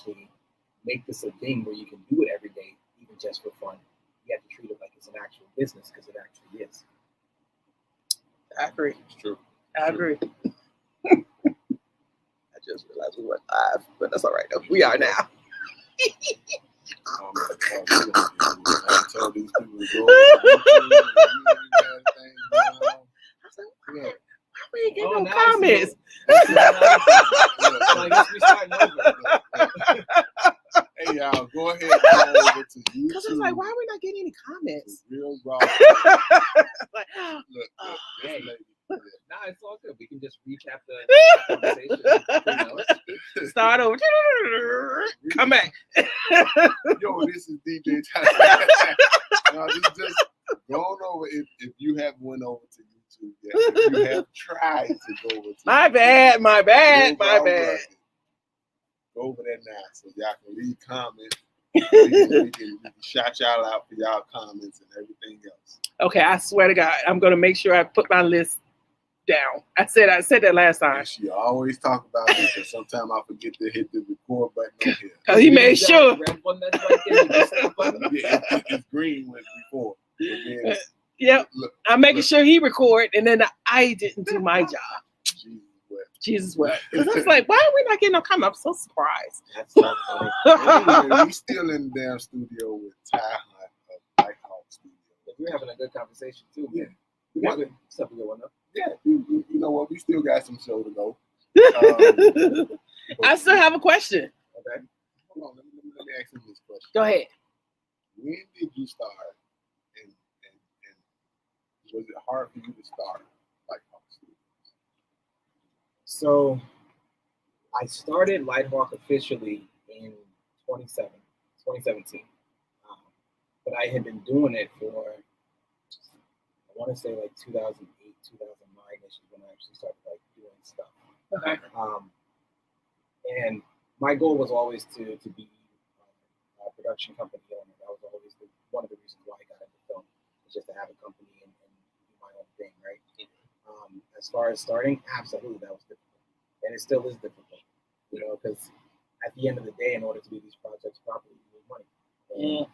actually make this a thing where you can do it every day, even just for fun. You have to treat it like it's an actual business because it actually is. I agree. It's true. I agree. I just realized we went live, but that's all right though. We are now. I told these people to go over Why we ain't getting no now I see comments? I guess we starting over. Hey y'all, go ahead and go over to YouTube. Because it's like, why are we not getting any comments? Real raw. Like, Look, this Hey. lady. Nah, it's all good. We can just recap the conversation. start over. Come back. Yo, this is DJ Tyler. No, this is just going over. If you haven't went over to YouTube yet, if you have tried to go over to My YouTube, bad. Real My Raw bad. Rugged, go over there now so y'all can leave comments. We can shout y'all out for y'all comments and everything else. Okay, I swear to God, I'm gonna make sure I put my list down. I said that last time. And she always talk about this, and sometimes I forget to hit the record button on here. Cause he made sure. Red one that's right there, you just stop button. Yeah, it's green went before. But then, Yep, look, I'm making sure he record, and then I didn't do my job. Jesus, what? Jesus, what? Because I was like, why are we not getting no comment? I'm so surprised. That's so funny. Anyway, we still in the damn studio with Ty Hunt of Nighthawk Studio. We're having a good conversation too, Yeah. man. We got good stuff to go on. Yeah, you know what? We still got some show to go. I still have a question. Okay. Hold on, let me ask you this question. Go ahead. When did you start, and was it hard for you to start Nighthawk Studio? So I started Lighthawk officially in 2017. But I had been doing it for, I want to say like 2008, 2009-ish is when I actually started like doing stuff. Okay. And my goal was always to be a production company owner. That was always one of the reasons why I got into film, was just to have a company and do my own thing, right? As far as starting, absolutely, that was difficult. And it still is difficult, you know, because at the end of the day, in order to do these projects properly, you need money. And,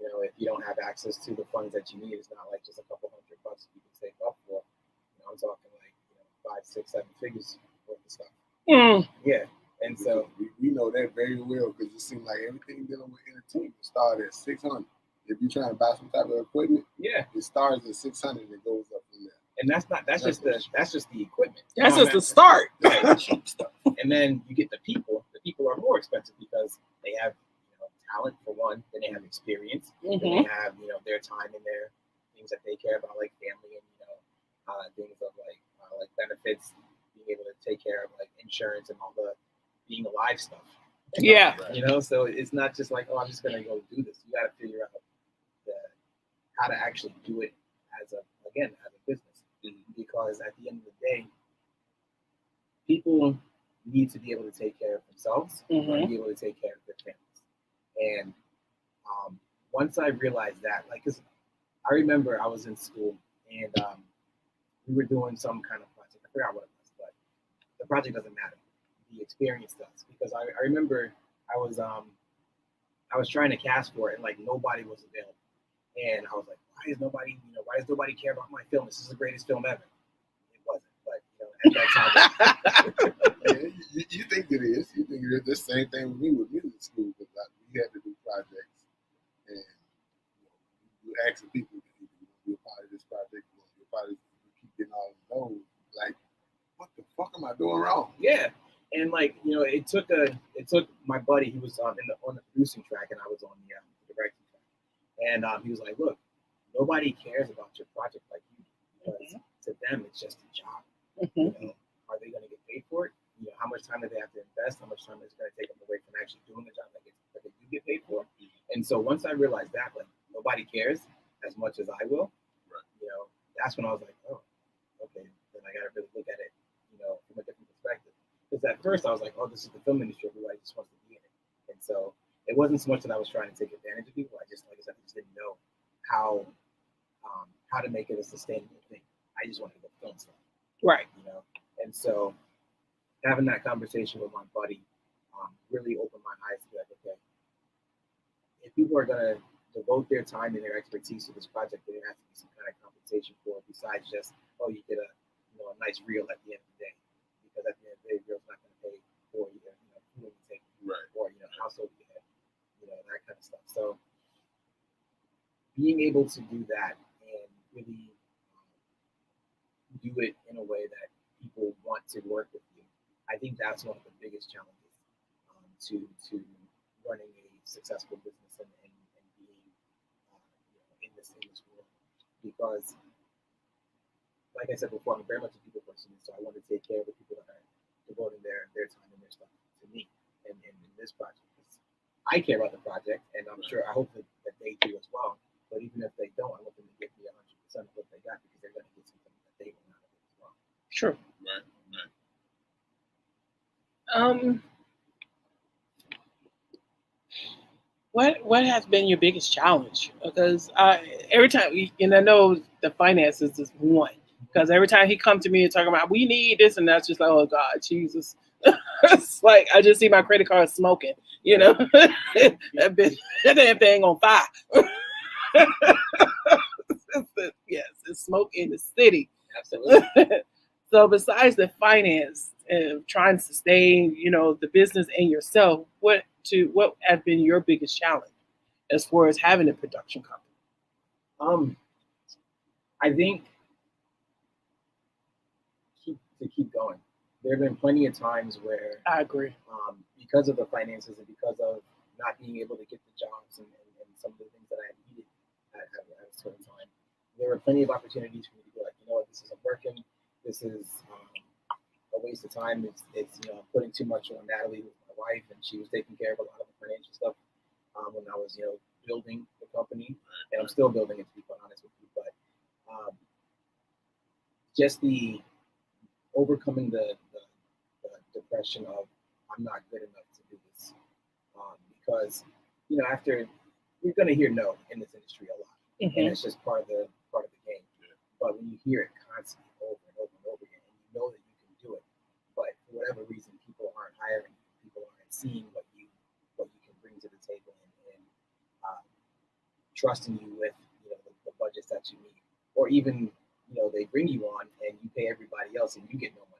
you know, if you don't have access to the funds that you need, it's not like just a couple $100 you can save up for. You know, I'm talking like, you know, 5, 6, 7 figures worth of stuff. Yeah. And so we know that very well because it seems like everything dealing with entertainment started at $600. If you're trying to buy some type of equipment, yeah, it starts at $600 and it goes up from there. and that's just the equipment. That's just the start. And then you get the people. The people are more expensive because they have, you know, talent for one, then they have experience, then they have, you know, their time and their things that they care about, like family and, you know, things of like benefits, being able to take care of like insurance and all the being alive stuff. Yeah. You know, so it's not just like, oh, I'm just gonna go do this. You got to figure out how to actually do it as a business. Because at the end of the day, people need to be able to take care of themselves and be able to take care of their families. And once I realized that, like, because I remember I was in school and we were doing some kind of project. I forgot what it was, but the project doesn't matter. The experience does. Because I remember I was trying to cast for it and like nobody was available. And I was like, why does nobody care about my film? This is the greatest film ever. It wasn't, but you know, at that time. Yeah, you think it is. You think it is. The same thing with me with music school, because like, we had to do projects, and you ask the people, you want to be a part of this project, you want to be a part of this, you keep getting all of those. Like, what the fuck am I doing wrong? Yeah. And like, you know, it took my buddy, he was on the producing track and I was on the directing track. And he was like, look, nobody cares about your project like you do, because to them it's just a job. You know, are they going to get paid for it? You know, how much time do they have to invest? How much time is it going to take them away from actually doing the job that they do get paid for? And so once I realized that, like, nobody cares as much as I will, you know, that's when I was like, oh, okay, then I got to really look at it, you know, from a different perspective. Because at first I was like, oh, this is the film industry, everybody just wants to be in it. And so it wasn't so much that I was trying to take advantage of people. I just, like I said, I just didn't know how to make it a sustainable thing. I just wanted to go film stuff. Right. You know? And so having that conversation with my buddy, really opened my eyes to be like, okay, if people are gonna devote their time and their expertise to this project, there has to be some kind of compensation for it besides just, oh, you get a nice reel at the end of the day. Because at the end of the day, the real's not gonna pay for food on the table, Right. or household debt, that kind of stuff. So being able to do that and really do it in a way that people want to work with you, I think that's one of the biggest challenges to running a successful business and being in this world. Because, like I said before, I'm very much a people person, so I want to take care of the people that are devoting their time and their stuff to me and in this project. I care about the project, and I'm sure I hope that they do as well. But even if they don't, I want them to give me 100% of what they got because they're going to get something that they want out of it as well. Sure. Right. What has been your biggest challenge? Because every time, and I know the finances is one. Because every time he come to me and talk about we need this and that's, just like, oh God, Jesus. It's like I just see my credit card smoking. That damn thing on fire. Yes, it's smoke in the city. Absolutely. So besides the finance and trying to sustain, the business and yourself, what has been your biggest challenge as far as having a production company? I think keep going. There have been plenty of times where I agree. Because of the finances and because of not being able to get the jobs and some of the things that I needed at a certain time, there were plenty of opportunities for me to be like, this isn't working. This is a waste of time. It's putting too much on Natalie with my wife, and she was taking care of a lot of the financial stuff when I was building the company, and I'm still building it, to be quite honest with you. But just the overcoming the depression of I'm not good enough to do this, because after you're going to hear no in this industry a lot, and it's just part of the game. Yeah. But when you hear it constantly over and over and over again, and you know that you can do it, but for whatever reason, people aren't hiring you, people aren't seeing what you can bring to the table and trusting you with the budgets that you need, or even they bring you on and you pay everybody else and you get no money.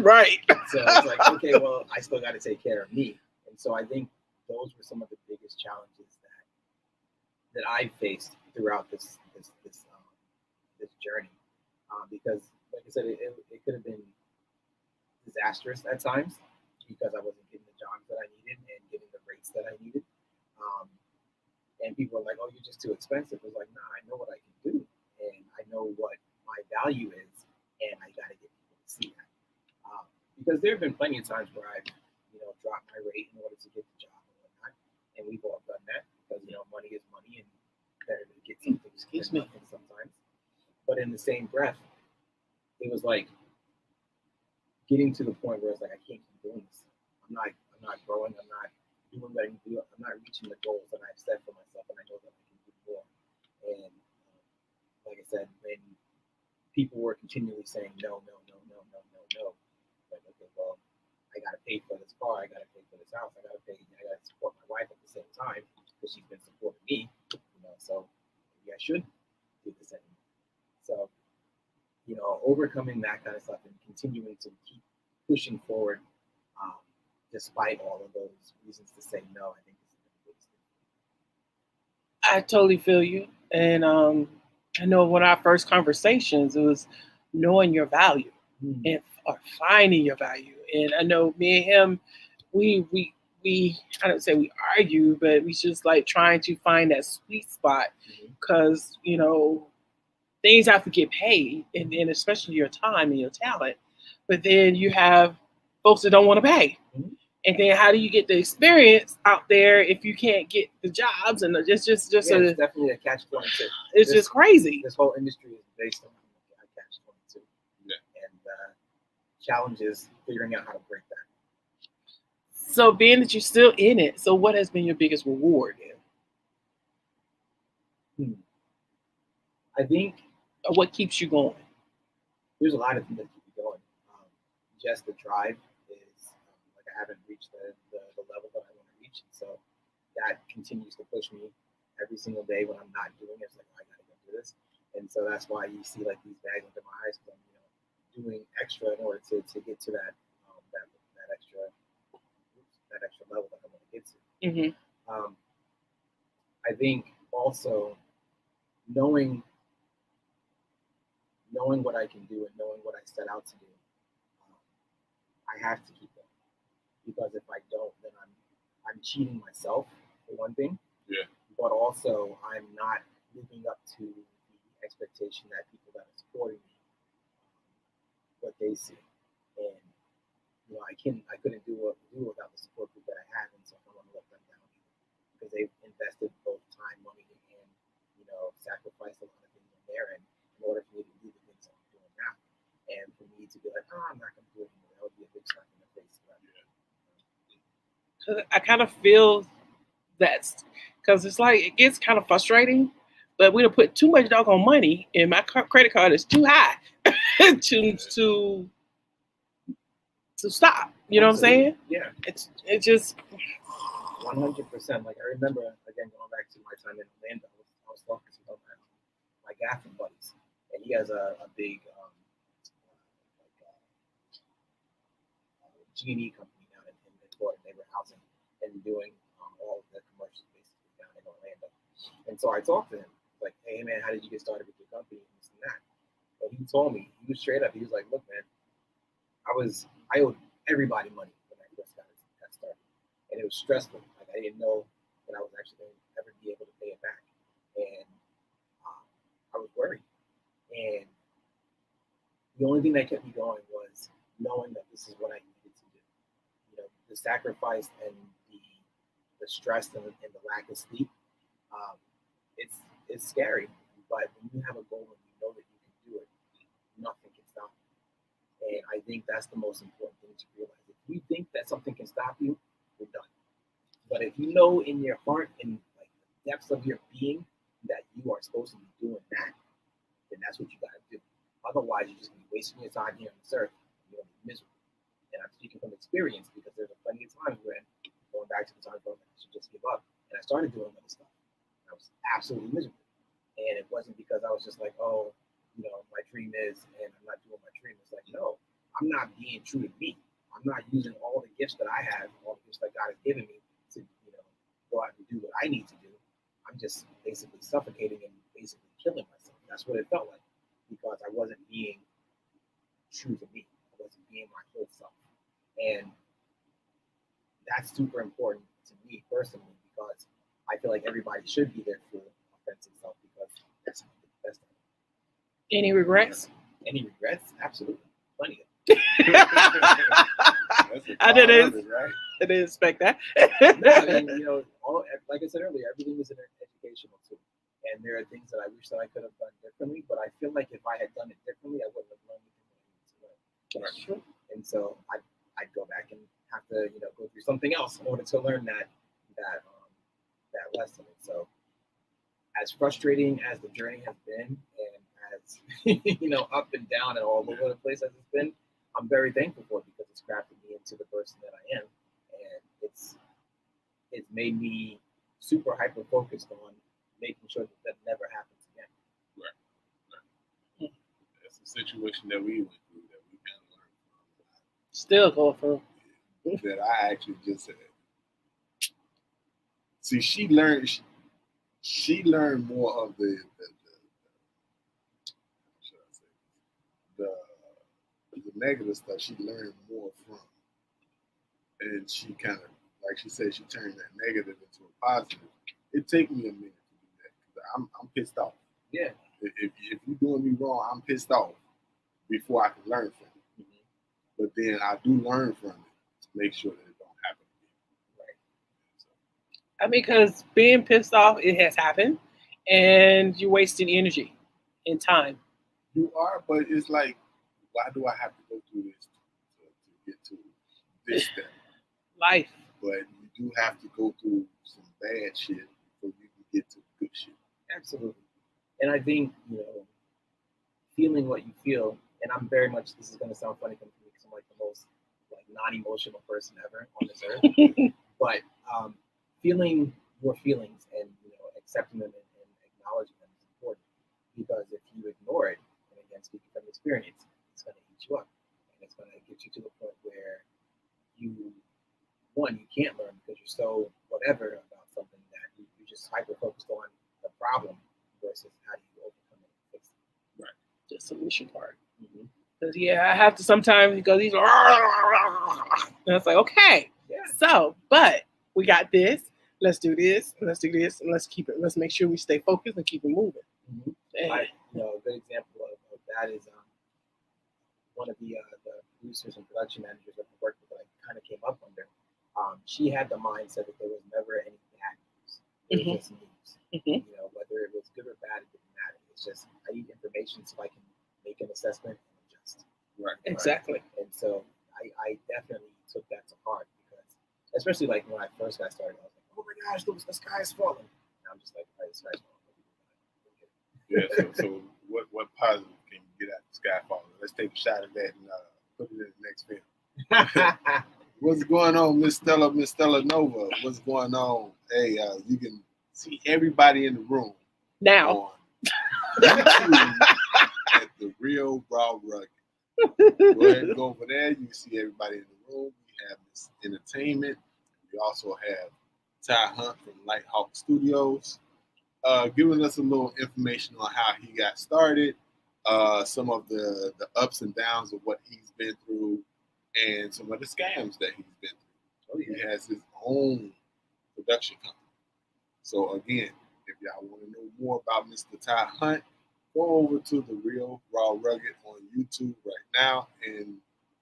Right. So it's like, okay, well, I still got to take care of me. And so I think those were some of the biggest challenges that I faced throughout this journey. Because, like I said, it could have been disastrous at times because I wasn't getting the jobs that I needed and getting the rates that I needed. And people were like, oh, you're just too expensive. It was like, nah, I know what I can do. And I know what my value is. And I got to get people to see that. Because there have been plenty of times where I've, dropped my rate in order to get the job and whatnot. And we've all done that because, money is money and better to get something sometimes. But in the same breath, it was like getting to the point where it's like, I can't keep doing this. I'm not growing. I'm not doing what I need to do. I'm not reaching the goals that I've set for myself, and I know that I can do more. And like I said, when people were continually saying no, like, okay, well, I got to pay for this car, I got to pay for this house, I got to support my wife at the same time because she's been supporting me, so maybe I should do this anymore. So, overcoming that kind of stuff and continuing to keep pushing forward despite all of those reasons to say no, I think is the biggest thing. I totally feel you. And I know one of our first conversations, it was knowing your value and or finding your value. And I know me and him, we I don't say we argue, but we just like trying to find that sweet spot because, things have to get paid, and especially your time and your talent. But then you have folks that don't want to pay. And then how do you get the experience out there if you can't get the jobs? And it's just it's definitely a catch-22. It's just crazy. This whole industry is based on a catch-22. Yeah. And challenges figuring out how to break that. So being that you're still in it, so what has been your biggest reward then? I think what keeps you going? There's a lot of things that keep you going. Just the drive is, like haven't reached the level that I want to reach. And so that continues to push me every single day when I'm not doing it. It's like, oh, I got to go do this. And so that's why you see like these bags under my eyes, because I'm doing extra in order to get to that extra level that I want to get to. Mm-hmm. I think also knowing what I can do and knowing what I set out to do, I have to keep going, because if I don't, then I'm cheating myself for one thing. Yeah. But also I'm not living up to the expectation that people that are supporting me, what they see, and I couldn't do without the support group that I had, and so I don't want to let them down either, because they've invested both time, money, and sacrificed a lot of things on their end in order for me to do the things I'm doing now, and for me to be like, oh, I'm not going to do it anymore, that would be a big slap in the face. I kind of feel that's because it's like it gets kind of frustrating, but we don't put too much doggone money, and my credit card is too high to stop. You know what I'm saying? Yeah. It's just 100%. Like I remember again going back to my time in Orlando, I was talking to my Gaffin buddies, and he has a big G&E company down in Florida, neighborhood housing, and doing all of the commercials basically down in Orlando. And so I talked to him like, hey man, how did you get started with your company and this and that? And he told me, he was straight up, he was like, look man, I owed everybody money when I first got started, and it was stressful. Like I didn't know that I was actually going to ever be able to pay it back, and I was worried. And the only thing that kept me going was knowing that this is what I needed to do. The sacrifice and the stress and the lack of sleep. It's scary, but when you have a goal and you know that you can do it, nothing can stop you. And I think that's the most important thing to realize. If you think that something can stop you, you're done. But if you know in your heart and like the depths of your being that you are supposed to be doing that, then that's what you got to do. Otherwise, you're just going to be wasting your time here on this earth. You're going to be miserable. And I'm speaking from experience, because there's plenty of times when, going back to the time when I should just give up, and I started doing other stuff. I was absolutely miserable. And it wasn't because I was just like, oh, my dream is, and I'm not doing my dream. It's like, no, I'm not being true to me. I'm not using all the gifts that I have, all the gifts that God has given me to, go out and do what I need to do. I'm just basically suffocating and basically killing myself. That's what it felt like, because I wasn't being true to me. I wasn't being my whole self. And that's super important to me personally, because I feel like everybody should be their full authentic self, because that's the best. Any regrets? Any regrets? Absolutely, plenty of. I didn't. Right? I didn't expect that. No, I mean, like I said earlier, everything is an educational tool, and there are things that I wish that I could have done differently. But I feel like if I had done it differently, I wouldn't have learned anything I needed to learn. That's true. And so I'd go back and have to, go through something else in order to learn that lesson. And so, as frustrating as the journey has been, and as up and down and all over the place as it's been, I'm very thankful for it, because it's crafted me into the person that I am, and it's made me super hyper focused on making sure that never happens again. Right. That's a situation that we went through that we kind of learned from. Still going through. That I actually just said. See, she learned more of the negative stuff. She learned more from, and she kind of, like she said, she turned that negative into a positive. It takes me a minute to do that, because I'm pissed off. Yeah. If you're doing me wrong, I'm pissed off before I can learn from it. Mm-hmm. But then I do learn from it to make sure that it don't happen again. Right. So. I mean, because being pissed off, it has happened, and you're wasting energy and time. You are, but it's like, why do I have to go through this to get to this step? Life. But you do have to go through some bad shit before you can get to good shit. Absolutely. And I think, feeling what you feel, and I'm very much, this is going to sound funny for me, because I'm like the most like non-emotional person ever on this earth. But feeling your feelings and accepting them and acknowledging them is important, because if you ignore it, and again speaking from experience, it's going to eat you up, and it's going to get you to the point where you can't learn because you're so whatever about something that you're just hyper focused on the problem versus how do you overcome it and fix it. Right. The solution part. Mm-hmm. Because I have to sometimes because he's and it's like, okay, Yeah. so but we got this. Let's do this. Let's do this, and let's keep it. Let's make sure we stay focused and keep it moving. Mm-hmm. And, A good example of that is one of the producers and production managers that I worked with that I kind of came up under. She had the mindset that there was never any bad news. It was just news. Mhm. Whether it was good or bad, it didn't matter. It's just I need information so I can make an assessment and adjust. Right. Exactly. And so I definitely took that to heart, because especially like when I first got started, I was like, oh my gosh, the sky is falling. And I'm just like, all right, the sky's falling. Yeah. So what positive can you get out of Skyfall? Let's take a shot at that and put it in the next film. What's going on, Miss Stella Nova? What's going on? Hey, you can see everybody in the room Now, on YouTube at the Real Raw Rugged. Go ahead and go over there. You can see everybody in the room. We have this entertainment. We also have Ty Hunt from Lighthawk Studios, giving us a little information on how he got started, some of the ups and downs of what he's been through, and some of the scams that he's been through. Oh, yeah. He has his own production company. So again, if y'all want to know more about Mr. Ty Hunt, go over to the Real Raw Rugged on YouTube right now and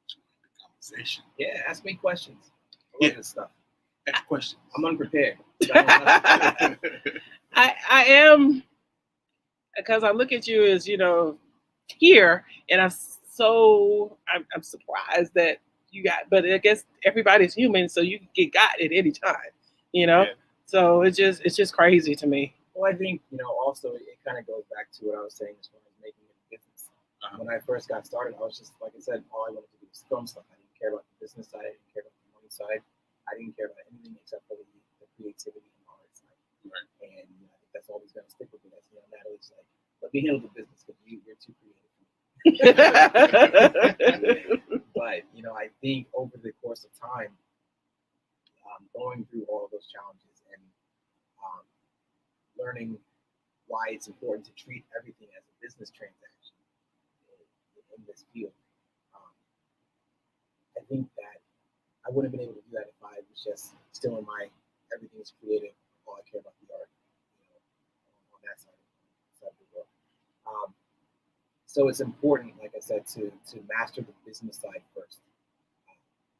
join the conversation. Yeah, ask me questions. I love this stuff. Ask questions. I'm unprepared. I am, because I look at you as here, and I'm surprised that you got. But I guess everybody's human, so you can get got at any time. Yeah. So it's just crazy to me. Well, I think, also it kind of goes back to what I was saying as far as making it a business. When I first got started, I was just, like I said, all I wanted to do was film stuff. I didn't care about the business side. I didn't care about the money side. I didn't care about anything except for the creativity and the art side. Right. And I think that's always going to stick with me. That's, Natalie's like, let me handle the business because you're too creative. But, I think over the course of time, going through all of those challenges and learning why it's important to treat everything as a business transaction in this field. I think that I wouldn't have been able to do that if I was just still in my everything is creative, all I care about the art, on that side of the world. So it's important, like I said, to master the business side first,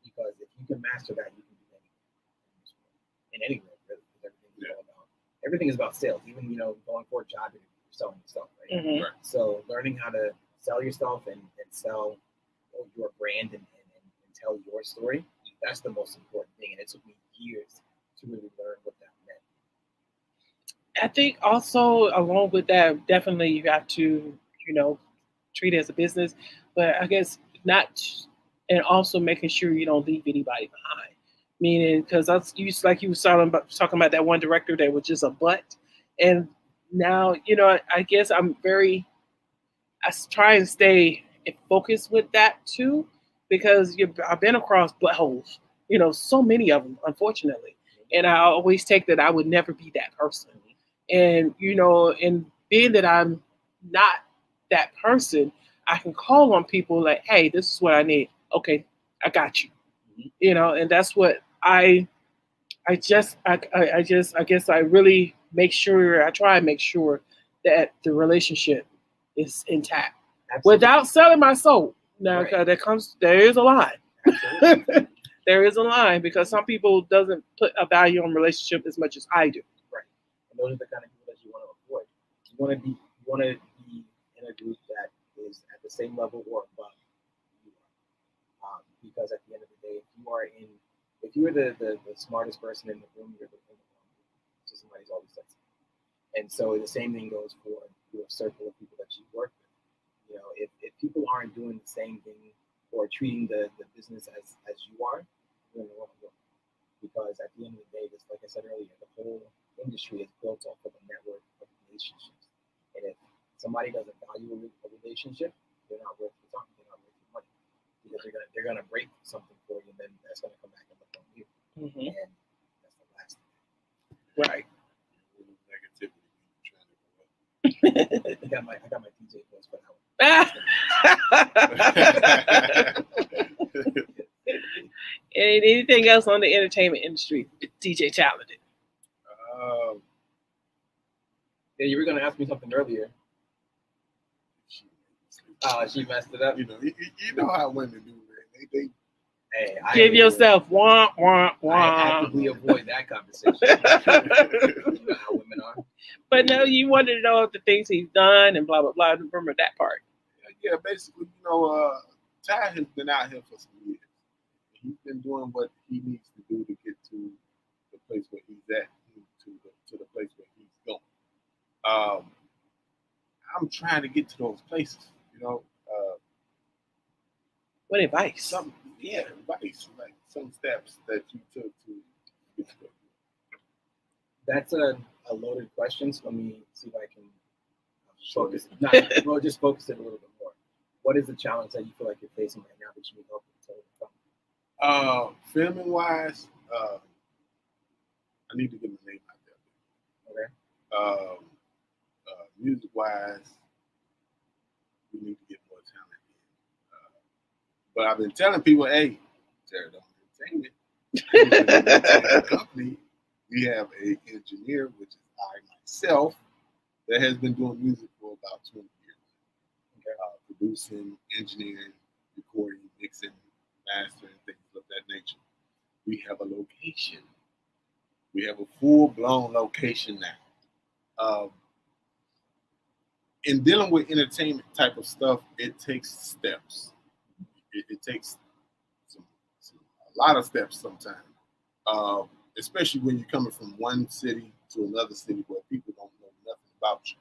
because if you can master that, you can do anything in anywhere, really, because everything is about sales. Even going for a job, you're selling yourself, right? Mhm. Right. So learning how to sell yourself and sell your brand and tell your story, that's the most important thing. And it took me years to really learn what that meant. I think also along with that, definitely you have to, treat it as a business, but I guess not, and also making sure you don't leave anybody behind. Meaning, because that's like you were talking about that one director that was just a butt, and now I guess I try and stay focused with that too, because I've been across buttholes, so many of them, unfortunately, and I always take that I would never be that person, and and being that I'm not that person, I can call on people like, hey, this is what I need. Okay, I got you. And that's what I guess I really make sure, I try and make sure that the relationship is intact. Absolutely. Without selling my soul. Now, Right. there is a line. Absolutely. There is a line, because some people doesn't put a value on relationship as much as I do. Right. And those are the kind of people that you want to avoid. You want to be in a group that is at the same level or above you are. Because at the end of the day, if you are the smartest person in the room, you're in the wrong room. So somebody's always said something. And so the same thing goes for your circle of people that you work with. If people aren't doing the same thing or treating the business as you are, you're in the wrong room. Because at the end of the day, just like I said earlier, the whole industry is built off of a network of relationships. And if somebody doesn't value a relationship, they're not worth your time. They're not worth your money because they're gonna break something for you, and then that's gonna come back and look on you. Mm-hmm. And that's the last thing. Right. Negativity trying to go up. I got my DJ voice for that one. Anything else on the entertainment industry? DJ Talented. Yeah, you were gonna ask me something earlier. She messed it up. You know how women do, man. They Hey, Give yourself wah wah I wah. actively avoid that conversation. You know how women are. But no, you wanted to know the things he's done and blah blah blah. Remember that part. Yeah, basically, Ty has been out here for some years. He's been doing what he needs to do to get to the place where he's at, to the place where he's going. I'm trying to get to those places, What advice? advice, like some steps that you took to get to That's a loaded question. So let me see if I can focus. Just focus it a little bit more. What is the challenge that you feel like you're facing right now that you need help with? Filming wise, I need to get my name out there. Okay. Music wise, we need to get more talent in. But I've been telling people, hey, Pterodome Entertainment company, we have an engineer, which is I myself, that has been doing music for about 20 years. Okay. Producing, engineering, recording, mixing, mastering, things of that nature. We have a location. We have a full-blown location now. In dealing with entertainment type of stuff, it takes steps. It takes a lot of steps sometimes, especially when you're coming from one city to another city where people don't know nothing about you.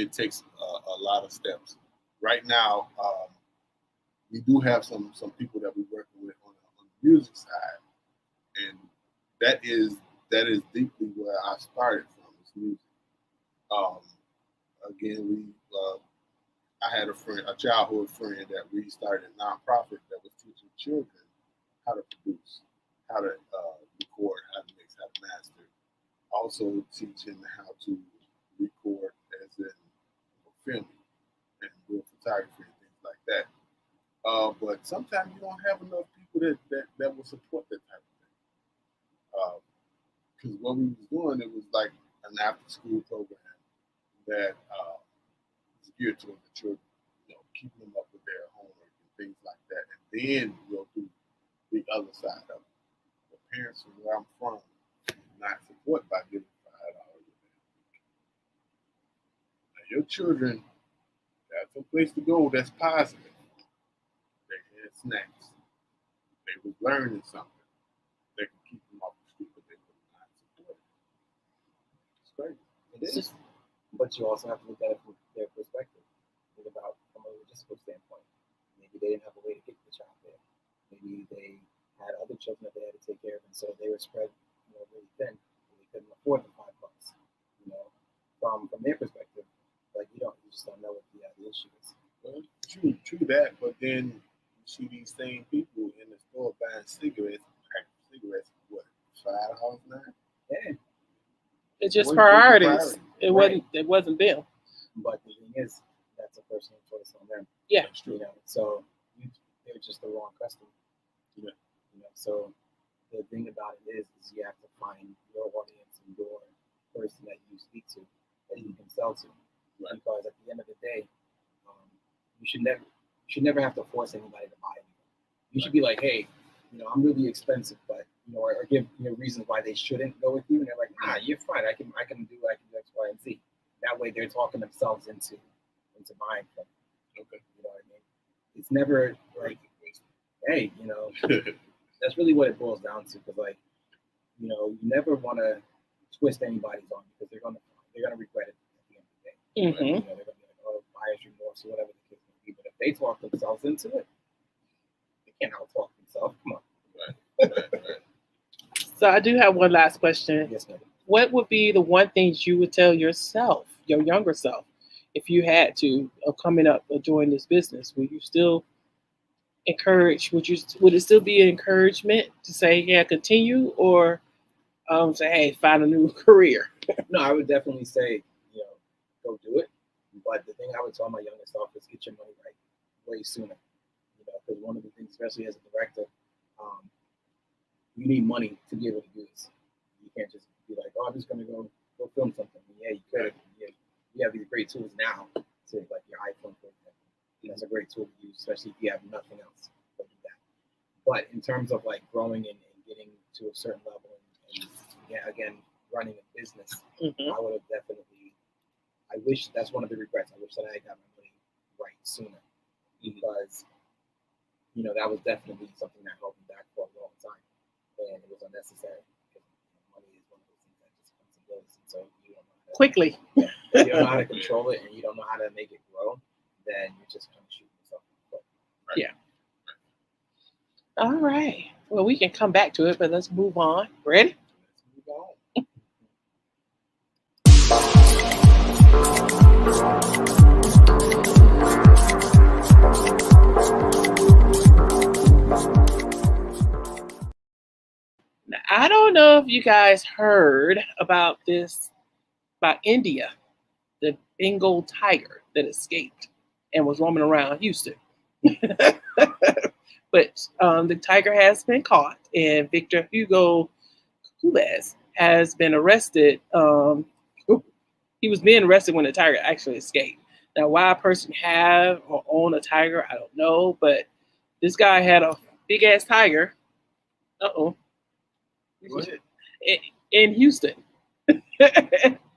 It takes a lot of steps. Right now, we do have some people that we're working with on the music side, and that is deeply where I started from, is music. Again, I had a childhood friend that we started a nonprofit that was teaching children how to produce, how to record, how to mix, how to master. Also teaching how to record as in filming and doing photography and things like that. But sometimes you don't have enough people that will support that type of thing. Because what we was doing, it was like an after-school program that is geared towards the children, keeping them up with their homework and things like that. And then we'll do the other side of it. The parents from where I'm from do not support by giving $5 a week. Now, your children got some place to go that's positive. They had snacks. They was learning something. They can keep them off the street, but they will not support it. It's crazy. It is. But you also have to look at it from their perspective. Think about from a logistical standpoint. Maybe they didn't have a way to get the child there. Maybe they had other children that they had to take care of, and so they were spread, really thin. And they couldn't afford the $5. From their perspective, like you just don't know what the issue is. Well, true that. But then you see these same people in the store buying cigarettes, what, $5 now? Yeah. It's just priorities. It wasn't them. But the thing is, that's a personal choice on them. Yeah. That's true. So they're just the wrong customer. Yeah. So the thing about it is you have to find your audience and your person that you speak to, that you can sell to. Right. Because at the end of the day, you should never have to force anybody to buy anything. You should be like, hey, I'm really expensive, but or give reasons why they shouldn't go with you, and they're like, nah, you're fine. I can do X, Y, and Z. That way, they're talking themselves into buying from you. Okay, you know what I mean? It's never like, hey, that's really what it boils down to. Because you never want to twist anybody's arm because they're gonna regret it at the end of the day. Mm-hmm. They're gonna be like, oh, buyer's remorse or whatever the case may be. But if they talk themselves into it, can't outtalk himself. Come on. Right. So I do have one last question. Yes, ma'am. What would be the one things you would tell yourself, your younger self, if you had to, of coming up or doing this business? Would you still encourage? Would it still be an encouragement to say, yeah, continue, or say, hey, find a new career? No, I would definitely say, go do it. But the thing I would tell my younger self is get your money right way sooner. Because one of the things, especially as a director, um, you need money to be able to do this. You can't just be like, oh, I'm just gonna go film something. Yeah, you could. Yeah, you have these great tools now, to like your iPhone, for example. That's a great tool to use, especially if you have nothing else to do that. But in terms of like growing and getting to a certain level, and yeah, again, running a business, Mhm. I would have definitely. I wish that's one of the regrets. I wish that I had got my money right sooner, because that was definitely something that held me back for a long time, and it was unnecessary. Because money is one of those things that just comes and goes, and so you don't know how to, Quickly. if you don't know how to control it, and you don't know how to make it grow, then you're just kind of shooting yourself in the foot. Yeah. All right. Well, we can come back to it, but let's move on. Ready? Let's move on. Now, I don't know if you guys heard about this, about India, the Bengal tiger that escaped and was roaming around Houston. But the tiger has been caught, and Victor Hugo Chavez has been arrested. He was being arrested when the tiger actually escaped. Now, why a person have or own a tiger, I don't know, but this guy had a big ass tiger. Uh-oh. Go ahead. In Houston,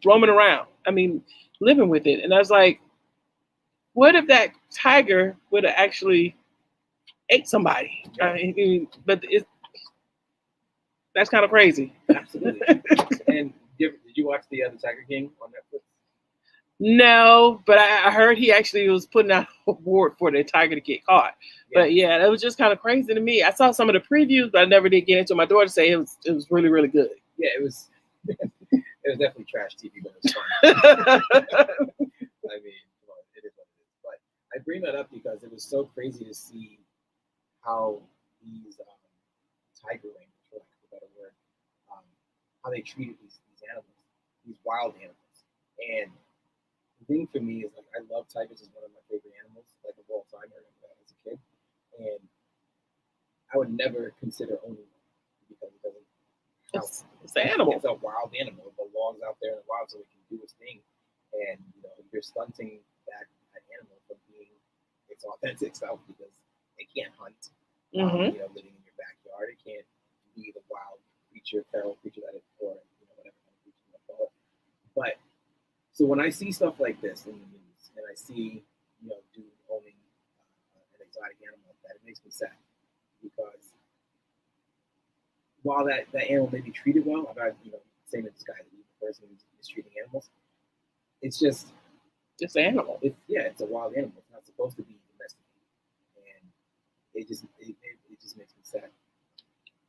roaming around. I mean, living with it. And I was like, what if that tiger would have actually ate somebody? Yeah. But that's kind of crazy. Absolutely. And did you watch the Tiger King on Netflix? No, but I heard he actually was putting out a award for the tiger to get caught. Yeah. But yeah, that was just kind of crazy to me. I saw some of the previews, but I never did get into it. My daughter say it was really, really good. Yeah, it was. It was definitely trash TV, but it was fun. I mean, well, it is what it is. But I bring that up because it was so crazy to see how these tiger rangers, for lack of a better word, um, how they treated these animals, these wild animals. And the thing for me is, like, I love tigers as one of my favorite animals, like, of all time. I remember that as a kid, and I would never consider owning one because it doesn't. It's an animal. It's a wild animal. It belongs out there in the wild so it can do its thing. And you're stunting that animal from being its authentic self because it can't hunt. Mm-hmm. Living in your backyard, it can't be the wild creature, feral creature that it, or whatever kind of creature you want to call it. But so when I see stuff like this in the news, and I see dude owning an exotic animal like that, it makes me sad because while that animal may be treated well, I'm not saying that this guy is an evil person who's mistreating animals. It's just an animal. It's a wild animal. It's not supposed to be domesticated, and it just makes me sad.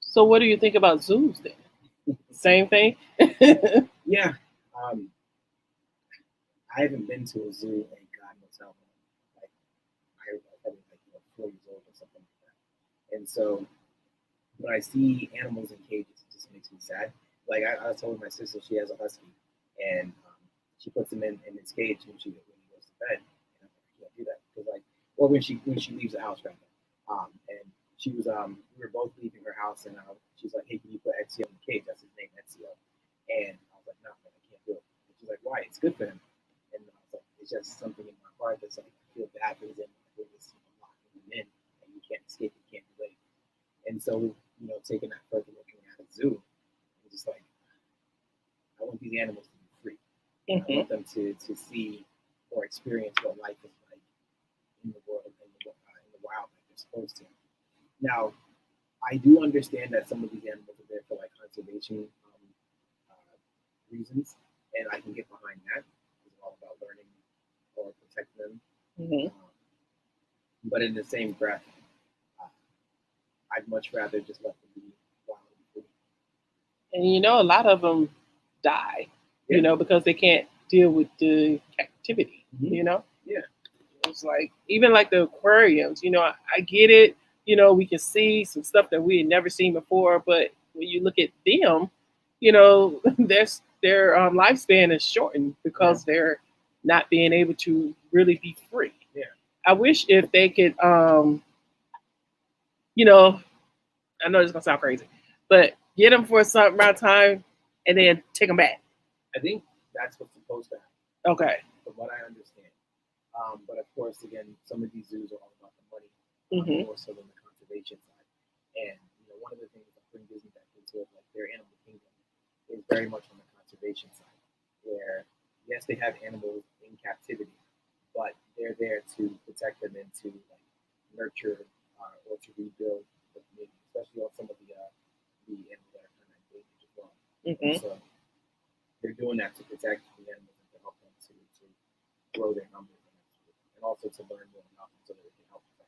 So what do you think about zoos then? Same thing. Yeah, I haven't been to a zoo in God knows how long. Like I was probably 4 years old or something like that, and so when I see animals in cages, it just makes me sad. Like I told my sister, she has a husky, and she puts him in his cage when he goes to bed. And I'm like, I can't do that because when she leaves the house, rather. And she was we were both leaving her house, and she's like, hey, can you put Ezio in the cage? That's his name, Ezio. And I was like, no, man, I can't do it. And she's like, why? It's good for him. And I was like, it's just something in my heart that's like, I feel bad for his animal. I feel this locking him in, and you can't escape. You can't do it. And so, taking that further, looking at a zoo, I'm just like, I want these animals to be free. Mm-hmm. I want them to see or experience what life is like in the world, in the wild, like they're supposed to. Now, I do understand that some of these animals are there for like conservation reasons, and I can get behind that. It's all about learning or protecting them. Mm-hmm. But in the same breath, much rather just let them be wild and free. And a lot of them die, Yeah. because they can't deal with the captivity. Mhm. Yeah. It's like even like the aquariums. I get it. We can see some stuff that we had never seen before, but when you look at them, their lifespan is shortened because they're not being able to really be free. Yeah. I wish if they could, you know, I know it's gonna sound crazy, but get them for a certain amount of time and then take them back. I think that's what's supposed to happen, Okay. from what I understand. But of course, again, some of these zoos are all about the money, Hmm. more so than the conservation side. And one of the things that brings Disney back into it, like their animal kingdom, is very much on the conservation side, where yes, they have animals in captivity, but they're there to protect them and to like nurture or to rebuild the community, especially on some of the animals that are kind of endangered as well. And Hmm. so they're doing that to protect the animals and to help them to grow their numbers and also to learn more about them so that they can help them.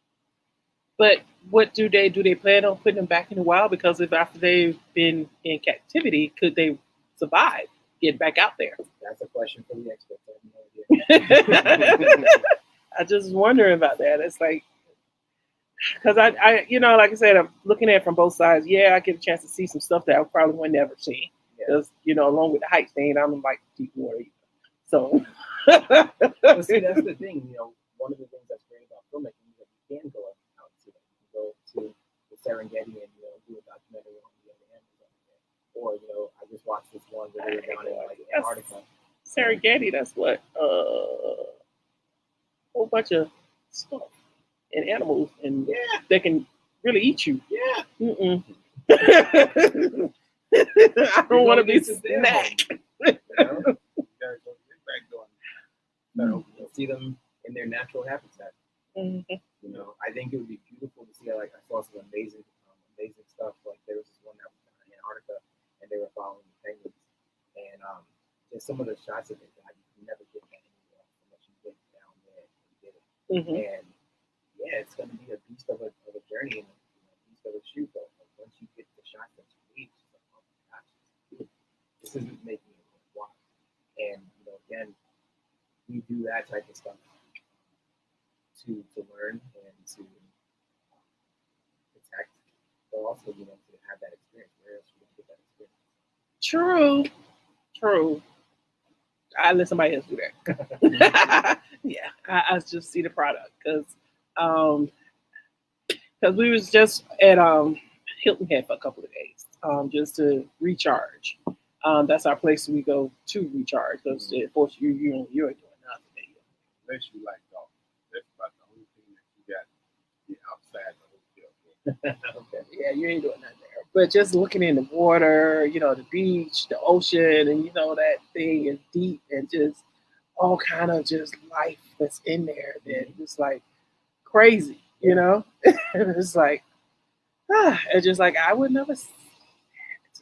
But what do they do? They plan on putting them back in the wild because if after they've been in captivity, could they survive, get back out there? That's a question for the experts. I have no idea. I just wondering about that. It's like because like I said, I'm looking at it from both sides. Yeah, I get a chance to see some stuff that I probably would never see Yeah. because along with the height thing, I'm like deep water. So, But see, that's the thing. One of the things that's great about filmmaking is that you can go out to them. You can go to the Serengeti and do a documentary on the other animals out there. Or I just watched this one where they were down in like Antarctica. Serengeti, that's what whole bunch of stuff and animals, and Yeah, they can really eat you. yeah. Mm-mm. I don't want to be It's a damn snack. You gotta go get back door. You'll see them in their natural habitat. Mhm. I think it would be beautiful to see. Like I saw some amazing stuff. Like there was this one that was down in Antarctica, and they were following the penguins, and just some of the shots that they got, you can never get that anywhere else unless you get down there and get it. Mhm. And yeah, it's going to be a beast of a journey and a beast of a shoot. But once you get the shots that you need, it's like, oh my gosh, this isn't making it worthwhile. And again, we do that type of stuff to learn and to protect, but also to have that experience. Where else would you get that experience? True. I let somebody else do that. Yeah, I just see the product because we was just at Hilton Head for a couple of days just to recharge. That's our place we go to recharge because of course you ain't doing nothing there. Unless you like golf. That's about the only thing that you got to get outside the hotel. Okay. Yeah, you ain't doing nothing there. But just looking in the water, the beach, the ocean, and that thing is deep and just all kind of just life that's in there that just like crazy, it's like it's just like I would never,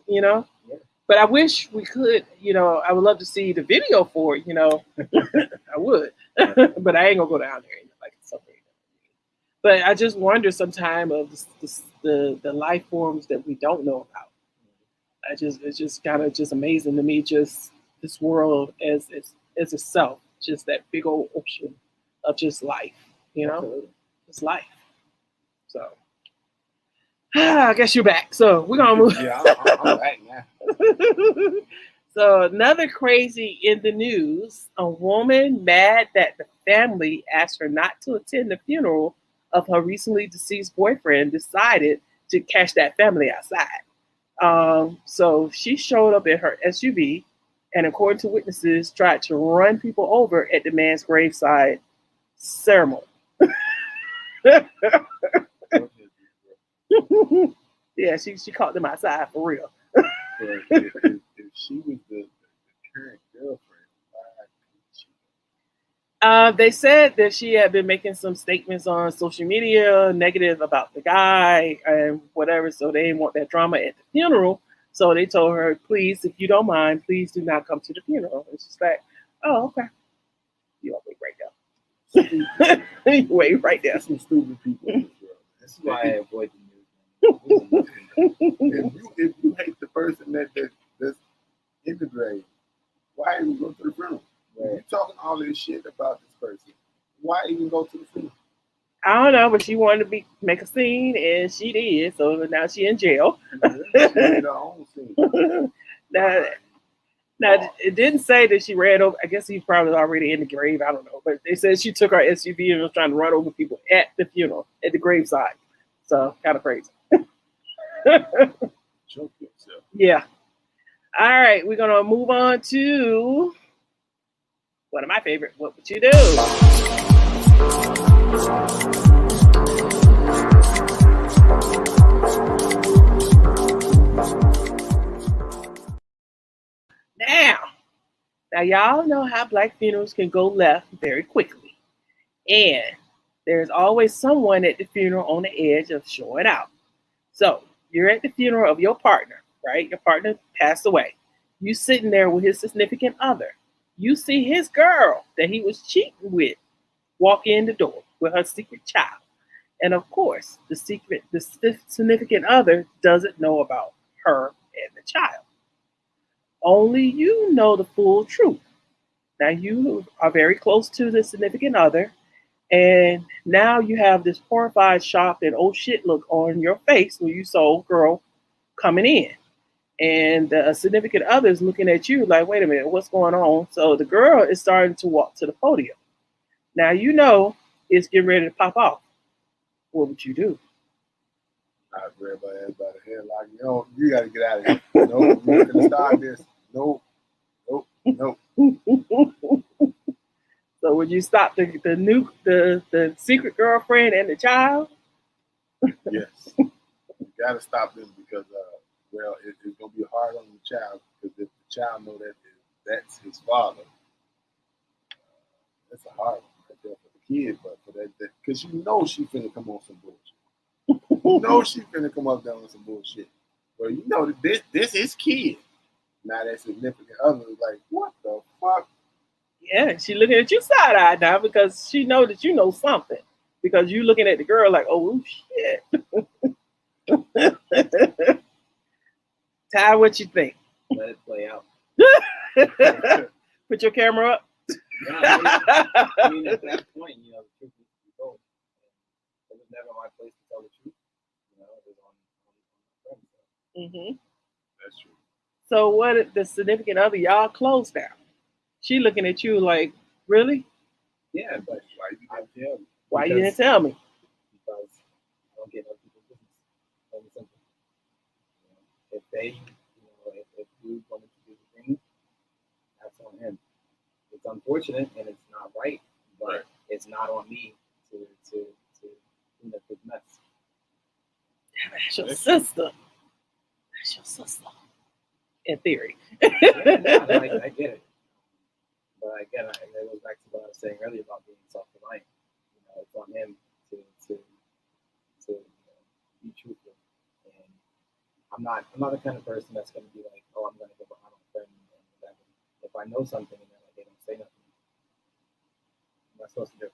Yeah. But I wish we could, I would love to see the video for it, I would, but I ain't gonna go down there like something. But I just wonder sometime of the life forms that we don't know about. It's just kind of just amazing to me, just this world as itself, just that big old ocean of just life, Absolutely. just life. So I guess you're back. So we're gonna move. Yeah, I'm back now. So another crazy in the news: a woman mad that the family asked her not to attend the funeral of her recently deceased boyfriend decided to catch that family outside. So she showed up in her SUV and, according to witnesses, tried to run people over at the man's graveside ceremony. Yeah, she caught them outside for real. But if she was the current girlfriend, why couldn't she? They said that she had been making some statements on social media negative about the guy and whatever, so they didn't want that drama at the funeral. So they told her, please, if you don't mind, please do not come to the funeral. And she's like, oh, okay. You all wait right there. You wait right there. There's some stupid people in this world. This is why I avoid the news. If you hate the person that's in the grave, why even go to the funeral? If you're talking all this shit about this person, why even go to the funeral? I don't know, but she wanted to make a scene, and she did. So now she in jail. She made her own scene. now, now, it didn't say that she ran over. I guess he's probably already in the grave. I don't know, but they said she took her SUV and was trying to run over people at the funeral, at the graveside. So kind of crazy. Choke yourself. Yeah. All right, we're gonna move on to one of my favorite. What would you do? Now, y'all know how Black funerals can go left very quickly, and there's always someone at the funeral on the edge of showing out. So you're at the funeral of your partner, right? Your partner passed away. You sitting there with his significant other. You see his girl that he was cheating with walk in the door with her secret child. And of course, the significant other doesn't know about her and the child. Only you know the full truth. Now you are very close to the significant other, and now you have this horrified, shocked, and oh shit look on your face when you saw girl coming in. And the significant other is looking at you like, wait a minute, what's going on? So the girl is starting to walk to the podium. Now you know it's getting ready to pop off. What would you do? I grab my ass by the head like, you got to get out of here. No, you're going to start this. No. So would you stop the secret girlfriend and the child? Yes. You got to stop this because, it's going to be hard on the child because if the child know that's his father, that's a hard one right there for the kid, but for that because she finna come on some bullshit. You know she finna come up there on some bullshit. But you know that this is kid. Now that significant other is like, what the fuck? Yeah, she looking at you side-eyed now because she know that you know something. Because you looking at the girl like, oh shit. Ty, what you think? Let it play out. Put your camera up. Yeah, I mean, at that point, the truth needs to be told. It was never my place to tell the truth. It was on my friends. Mm-hmm. That's true. So what if the significant other, y'all close down? She looking at you like, really? Yeah, but why you didn't tell me? Why you didn't tell me? Because I don't get other people's business. Plain and simple. If they, if you wanted to do the thing, that's on him. It's unfortunate and it's not right, but it's not on me to clean up his mess. That's your sister. That's your sister. In theory. I get it. But again, it goes back to what I was saying earlier about being self-reliant. It's on him to be truthful. And I'm not the kind of person that's going to be like, oh, I'm going to go behind my friend and whatever. If I know something and they don't say nothing, what am I supposed to do?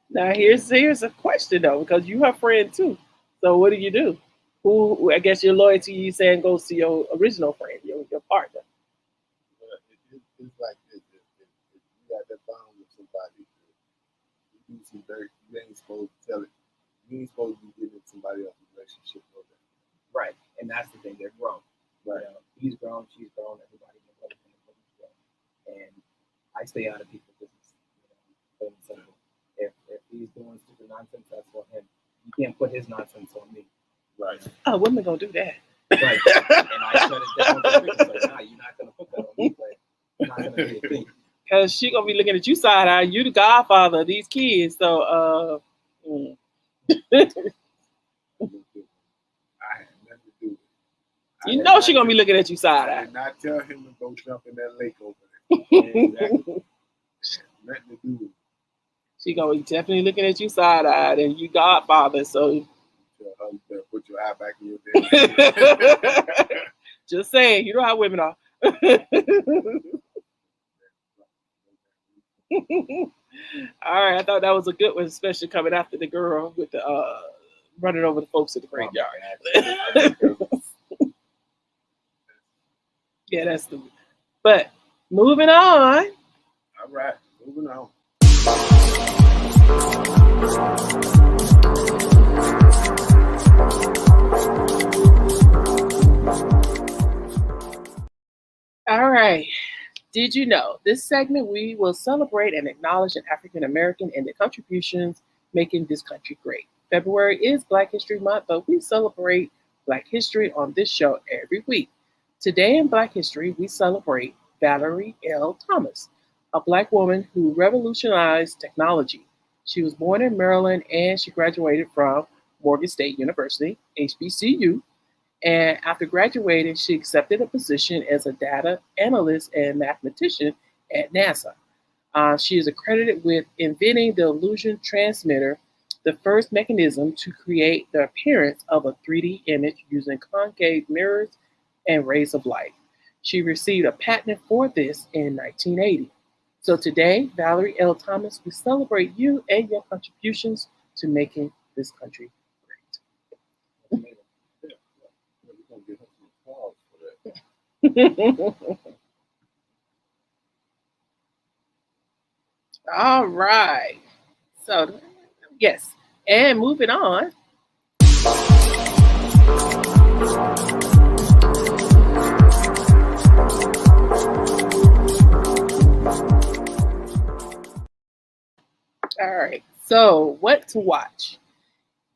Now here's a question though, because you her friend too. So what do? Who I guess your loyalty you saying goes to your original friend, your partner. It's like this. If you got that bond with somebody, you ain't supposed to tell it. You ain't supposed to be getting somebody else's relationship over there. Right. And that's the thing, they're grown. Right. He's grown, she's grown, everybody knows everybody's grown. And I stay out of people's business. Plain and simple. If he's doing stupid nonsense, that's on him. You can't put his nonsense on me. Right. Oh, women gonna do that. Right. And I shut it down. So now you're not gonna put that on me, but it's not gonna be a thing. Cause she gonna be looking at you side-eye. You the godfather of these kids. So I had nothing to do with it. You know she gonna be looking at you I side-eye. did not tell him to go jump in that lake over there. Exactly. Nothing to do with it. She gonna be definitely looking at you side-eyed, and you godfather. So Tell her you better put your eye back in your damn. just saying, you know how women are. All right, I thought that was a good one, especially coming after the girl with the running over the folks at the graveyard. Yeah, that's stupid. But moving on. All right, moving on. All right. Did you know this segment we will celebrate and acknowledge an African American and their contributions making this country great? February is Black History Month, but we celebrate Black history on this show every week. Today in Black History, we celebrate Valerie L. Thomas, a Black woman who revolutionized technology. She was born in Maryland and she graduated from Morgan State University, HBCU. And after graduating, she accepted a position as a data analyst and mathematician at NASA. She is accredited with inventing the illusion transmitter, the first mechanism to create the appearance of a 3D image using concave mirrors and rays of light. She received a patent for this in 1980. So today, Valerie L. Thomas, we celebrate you and your contributions to making this country great. All right. So, yes. And moving on. All right. So, what to watch?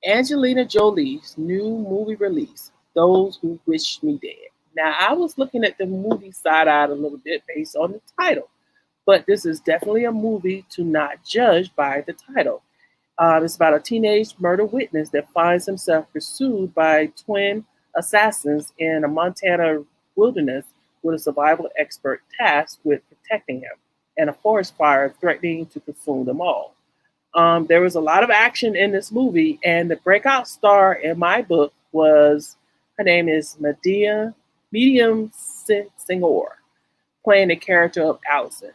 Angelina Jolie's new movie release, Those Who Wish Me Dead. Now, I was looking at the movie side-eyed a little bit based on the title, but this is definitely a movie to not judge by the title. It's about a teenage murder witness that finds himself pursued by twin assassins in a Montana wilderness with a survival expert tasked with protecting him and a forest fire threatening to consume them all. There was a lot of action in this movie, and the breakout star in my book was, her name is Medium Singer, playing the character of Allison.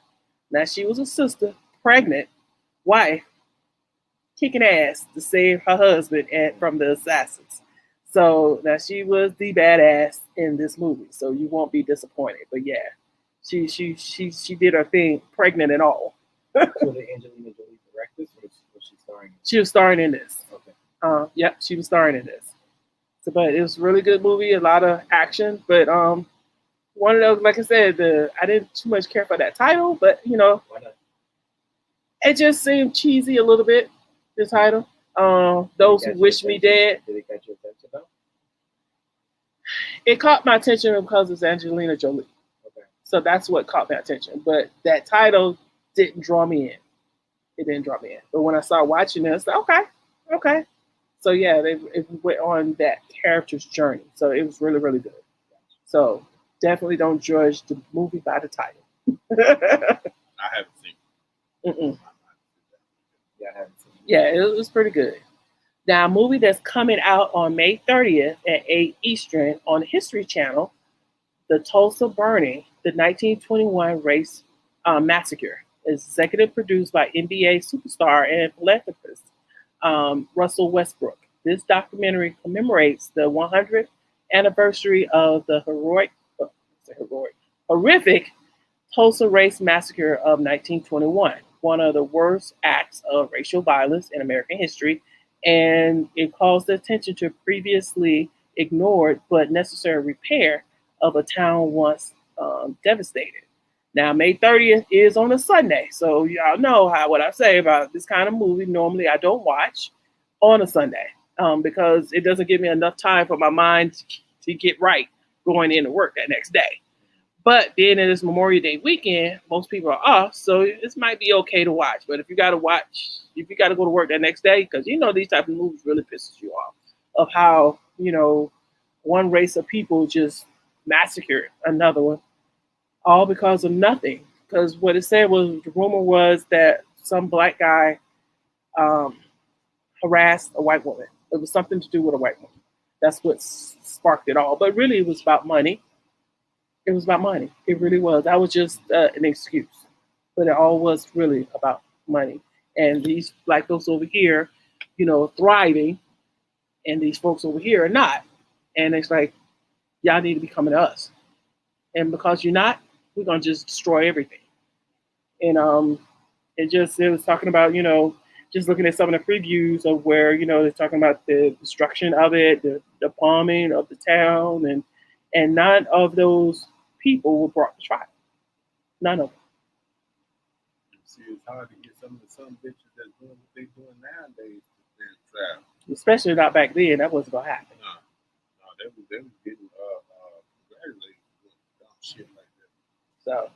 Now, she was a sister, pregnant, wife, kicking ass to save her husband from the assassins. So now she was the badass in this movie, so you won't be disappointed. But yeah, she did her thing, pregnant and all. So did Angelina Jolie direct this, or was she starring? She was starring in this. Okay. Yep, she was starring in this. So, but it was a really good movie, a lot of action. But one of those, like I said, I didn't too much care for that title, but Why not? it just seemed cheesy a little bit. The title, Those Who Wish Me Dead. Did it catch your attention though? It caught my attention because it's Angelina Jolie. Okay. So that's what caught my attention. But that title didn't draw me in. It didn't draw me in. But when I started watching it, I was like, okay. So yeah, it went on that character's journey. So it was really, really good. So definitely don't judge the movie by the title. I haven't seen it. Mm-mm. Yeah, I haven't seen it. Yeah, it was pretty good. Now, a movie that's coming out on May 30th at 8 Eastern on the History Channel, The Tulsa Burning, the 1921 Race Massacre, is executive produced by NBA superstar and philanthropist Russell Westbrook. This documentary commemorates the 100th anniversary of the horrific Tulsa Race Massacre of 1921, one of the worst acts of racial violence in American history, and it calls the attention to previously ignored but necessary repair of a town once devastated. Now, May 30th is on a Sunday, so y'all know what I say about this kind of movie. Normally, I don't watch on a Sunday because it doesn't give me enough time for my mind to get right going into work that next day. But being in this Memorial Day weekend, most people are off, so this might be okay to watch. But if you got to go to work that next day, because these type of movies really pisses you off, of how one race of people just massacred another one, all because of nothing. Because what it said was, the rumor was that some black guy harassed a white woman. It was something to do with a white woman. That's what sparked it all. But really, it was about money. It was about money. It really was. That was just an excuse. But it all was really about money. And these black folks over here, thriving and these folks over here are not. And it's like, y'all need to be coming to us. And because you're not, we're gonna just destroy everything. And it was talking about, just looking at some of the previews of where, they're talking about the destruction of it, the bombing of the town, and none of those people were brought to trial. None of them. See, it's hard to get some bitches that's doing what they doing nowadays to stand trial. Especially not back then. That wasn't gonna happen. No, they was getting congratulated for dumb shit like that. So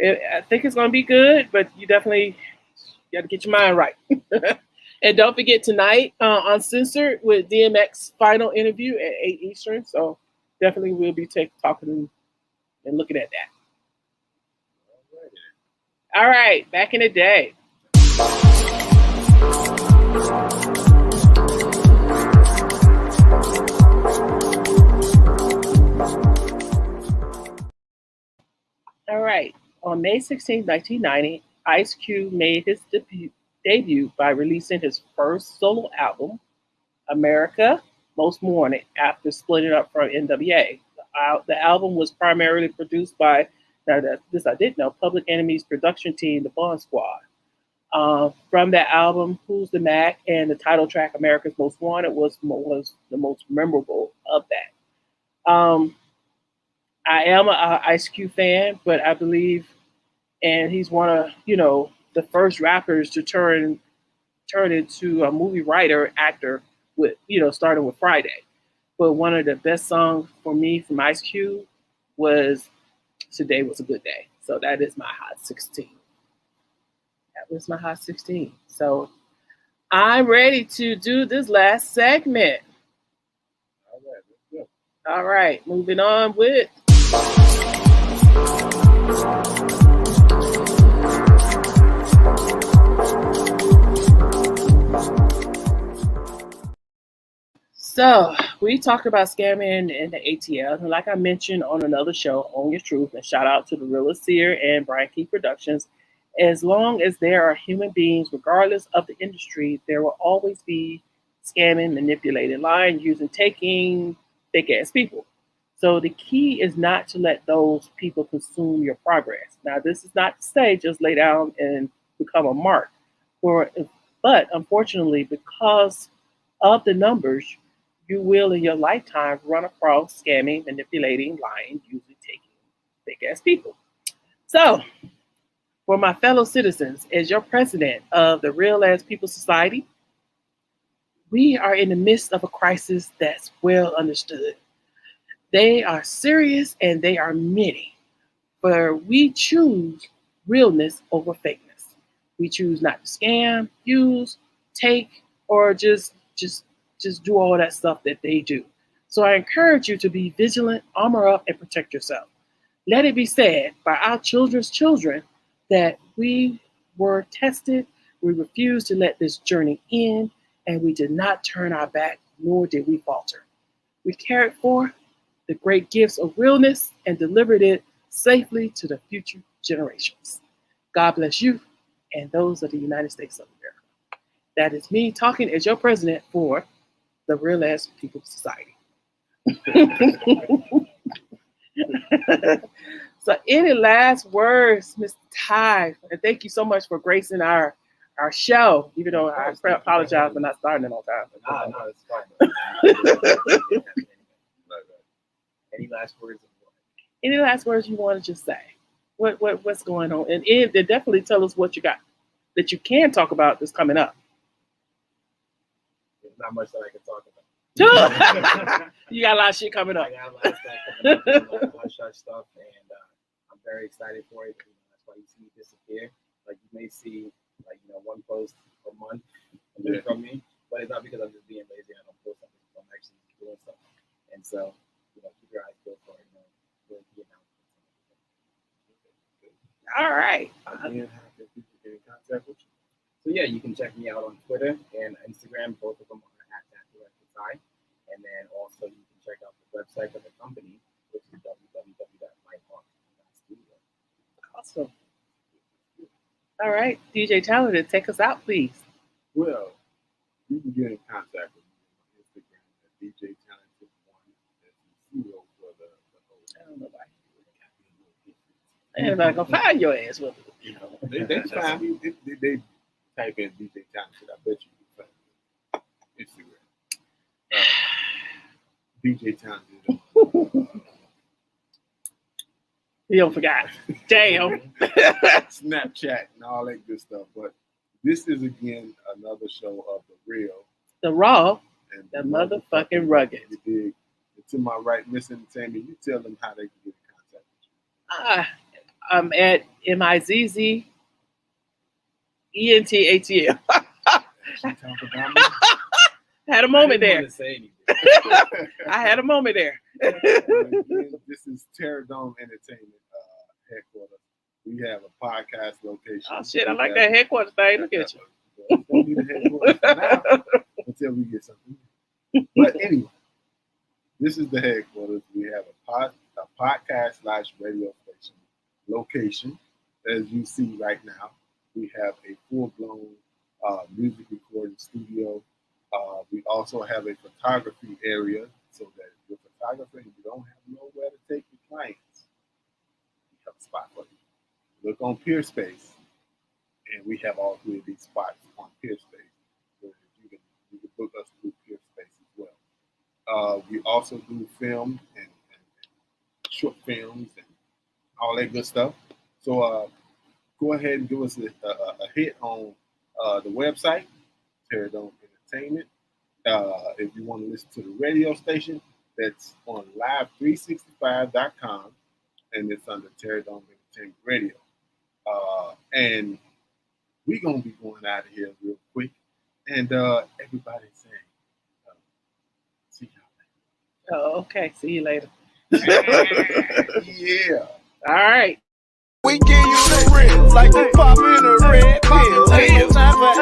I think it's gonna be good, but you definitely got to get your mind right. And don't forget tonight Uncensored with DMX final interview at 8 Eastern. So definitely we'll be talking and looking at that. All right, back in the day. All right, on May 16, 1990, Ice Cube made his debut by releasing his first solo album, America Most Wanted, after splitting up from NWA. The album was primarily produced by, this I didn't know, Public Enemy's production team, the Bond Squad. From that album, Who's the Mac, and the title track, America's Most Wanted, was the most memorable of that. I am an Ice Cube fan, but I believe, and he's one of, the first rappers to turn into a movie writer, actor, with, starting with Friday. But one of the best songs for me from Ice Cube was Today Was a Good Day. So that is my Hot 16. That was my Hot 16. So I'm ready to do this last segment. All right, let's go. All right, moving on with. So we talked about scamming in the ATL, and like I mentioned on another show, Own Your Truth, and shout out to the Real Seer and Brian Key Productions. As long as there are human beings, regardless of the industry, there will always be scamming, manipulating, lying, using, taking fake ass people. So the key is not to let those people consume your progress. Now, this is not to say just lay down and become a mark, but unfortunately, because of the numbers, you will in your lifetime run across scamming, manipulating, lying, using, taking fake ass people. So, for my fellow citizens, as your president of the Real Ass People Society, we are in the midst of a crisis that's well understood. They are serious and they are many, but we choose realness over fakeness. We choose not to scam, use, take, or just do all that stuff that they do. So I encourage you to be vigilant, armor up, and protect yourself. Let it be said by our children's children that we were tested, we refused to let this journey end, and we did not turn our back, nor did we falter. We carried forth the great gifts of realness and delivered it safely to the future generations. God bless you and those of the United States of America. That is me talking as your president for the Real Ass People Society. So any last words, Mr. Ty? And thank you so much for gracing our show, even though I apologize for not starting it on time. No, it's fine. Any last words? Any last words you want to just say? What's going on? And they definitely tell us what you got that you can talk about that's coming up. There's not much that I can talk about. You got a lot of shit coming up. I got a lot of stuff coming up, a lot of hush stuff, and I'm very excited for it. That's why you see me disappear. Like you may see, one post a month from me, but it's not because I'm just being lazy. I don't post something. I'm actually doing something, and so keep your eyes peeled for it. All right. Again, how can people get in contact with you? So yeah, you can check me out on Twitter and Instagram. Both of them are @ThatDirectorTy. And then also you can check out the website of the company, which is www.lighthawk.studio. Awesome. All right, DJ Talented, take us out, please. Well, you can get in contact with me on Instagram And I'm gonna find your ass with it. You know, they find me. They type in DJ Townsend. I bet you can find me. Instagram. DJ Townsend. You don't forgot. Damn. Snapchat and all that good stuff. But this is again another show of The Real The Raw, and the motherfucking rugged. You dig? And to my right, Miss Entertainment, you tell them how they can get in contact with you. I'm at MIZZ ENTATL. She talk about me. Had a moment I there. didn't want to say anything. I had a moment there. Again, this is Terror Dome Entertainment headquarters. We have a podcast location. Oh shit, I like that headquarters thing. Look at you. Don't need a headquarters for now until we get something. But anyway, this is the headquarters. We have a podcast/radio station location, as you see right now. We have a full-blown music recording studio. We also have a photography area, so that if you're a photographer and you don't have nowhere to take your clients, we have a spot for you. Look on PeerSpace, and we have all three of these spots on PeerSpace, where you can book us through PeerSpace as well. We also do film and short films and all that good stuff. So go ahead and give us a hit on the website, Terror Dome Entertainment. If you want to listen to the radio station, that's on live365.com, and it's under Terror Dome Entertainment Radio. And we're going to be going out of here real quick. And everybody saying, see y'all Oh, okay. See you later. later. Yeah. All right. We give you the real, like you popping a red pill. Ain't no time for